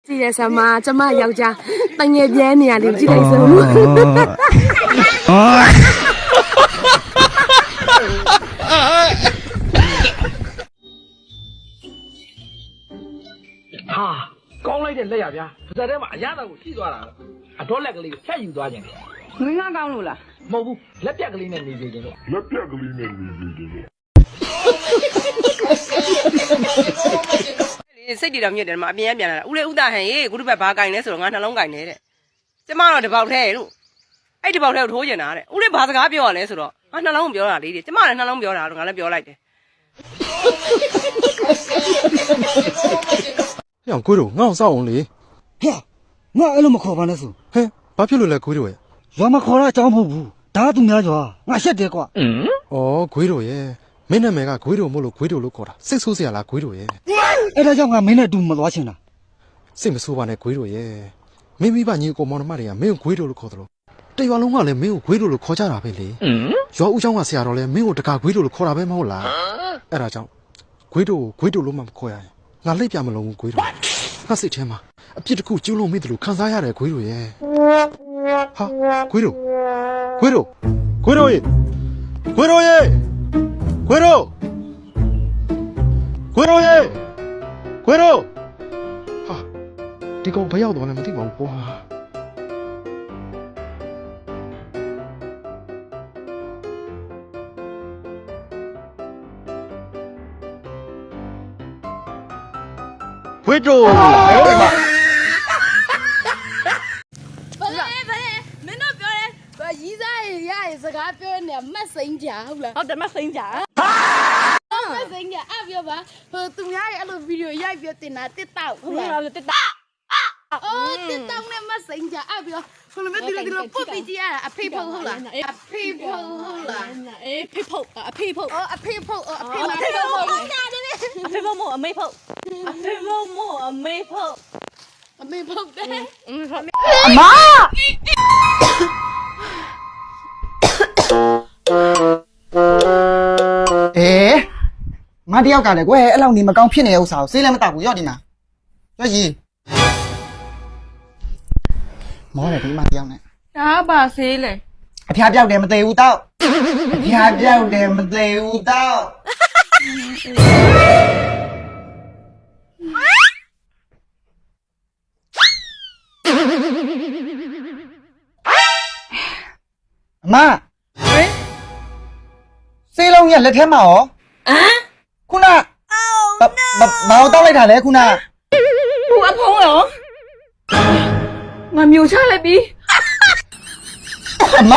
ကြည့်ရစမှာကျမယောက်ျားတငယ်ပြဲနေရလေးကြည့်လိုက်စမ်းဟာကောင်းလိုက်တဲ့လက်ရဗျာပါဇက်ထဲမှာအရသာကိုရှိသွားတာအတော့လက်ကလေးကိုဖြတ်ယူသွားခြင်း ငွေငါကောင်းလို့လား မဟုတ်ဘူးလက်ပြက်ကလေးနဲ့နေစေခြင်းတော့ စိတ်တည်တော်မြင့်တယ်မှာအပြင်ပြန်လာတာဦးလေးဦးသားဟန်ရေခုတစ်ပတ်ဘာကင်လဲဆိုတော့ငါနှလုံးကင်နေတဲ့ကျမတော့တပေါက်ထဲလို့အဲ့တပေါက်ထဲကိုထိုးကျင်တာတဲ့ဦးလေးဘာစကားပြောရလဲဆိုတော့ငါနှလုံးပြောတာလေးကျမလည်းနှလုံးပြောတာတော့ငါလည်းပြောလိုက်တယ် ။ဟဲ့ကိုတို့ငါ့အောင်စောက်အောင်လေ ဟဲ့ငါအဲ့လိုမခေါ်ပါနဲ့ဆို ။ဟဲ့ဘာဖြစ်လို့လဲကိုတို့ရဲ့ ရွာမခေါ်တာအကြောင်းမဟုတ်ဘူးဒါကသူများရွာငါရှက်တယ်ကွာ ။အော်ကိုတို့ရဲ့မင်းနာမည်ကကိုတို့မို့လို့ကိုတို့လို့ခေါ်တာစိတ်ဆိုးစရာလားကိုတို့ရဲ့ အဲ့ဒါကြောင့်ငါမင်းနဲ့အတူမသွားချင်တာ စိတ်မဆိုးပါနဲ့ကိုတို့ရဲ့မင်းမိဘညီကိုမောင်နှမတွေကမင်းကိုကိုတို့လို့ခေါ်တယ်လို့တရွာလုံးကလည်းမင်းကိုကိုတို့လို့ခေါ်ကြတာပဲလေ။ရွာဦးချောင်းကဆရာတော်လည်းမင်းကိုတကာကိုတို့လို့ခေါ်တာပဲမဟုတ်လား။အဲ့ဒါကြောင့်ကိုတို့လို့မှမခေါ်ရရင်ငါလိပ်ပြမလုံးဘူးကိုတို့ငါစိတ်ထဲမှာအပြစ်တစ်ခုကျူးလွန်မိတယ်လို့ခံစားရတယ်ကိုတို့ရဲ့ဟာကိုတို့ရဲ့ကိုတို့ရဲ့ကိုတို့ရဲ့ဟာဒီကောင်ဘယ်ရောက်သွားလဲမသိပါဘူးကွာခွေးတို့ ဗလဲမင်းတို့ပြောတယ်ရီးစားရရစကားပြောနေမတ်စိန်ကြဟုတ်လား ဟုတ်တယ်မစိမ့်ကြ မတ်စိန်ကြအပြောပါဟိုသူများရဲ့အဲ့လိုဗီဒီယိုရိုက်ပြတင်တာတစ်တောက်ဟုတ် ဟုတ် လား လားတက်တာ အော်တစ်တောက်နဲ့မတ်စိန်ကြအပြောခလိုမဲ့ဒီလိုပုတ်ပြီးကြည့်ရတာအဖေဖုတ်ဟုတ်လားအဖေဖုတ်ဟုတ်လား အေးဖိဖုတ်အဖိဖုတ် အော်အဖေဖုတ်အဖေမဖေဖုတ်ဟုတ်တာတယ် အဖိဖုတ်မို့အမေဖုတ်အဖိဖုတ်မို့အမေဖုတ် အမေဖုတ်တယ် အမ ငါတယောက်ကလည်းကွယ်အဲ့လောက်နေမကောင်းဖြစ်နေတဲ့ဥစ္စာကိုစေးလည်းမတောက်ဘူးရောက်ဒီမှာရောက်ကြီးမောတယ်ဒီမှာတယောက်နဲ့ ဒါပါဆေးလေ အဖျားပြောက်တယ်မသေးဘူးတောက်အဖျားပြောက်တယ်မသေးဘူးတောက်အမစေးလုံးရလက်ထဲမှာရောခုနဘာတောက်လိုက်တာလဲခုန ဘူအဖုံးရောငါမျိုးချလိုက်ပြီ အမ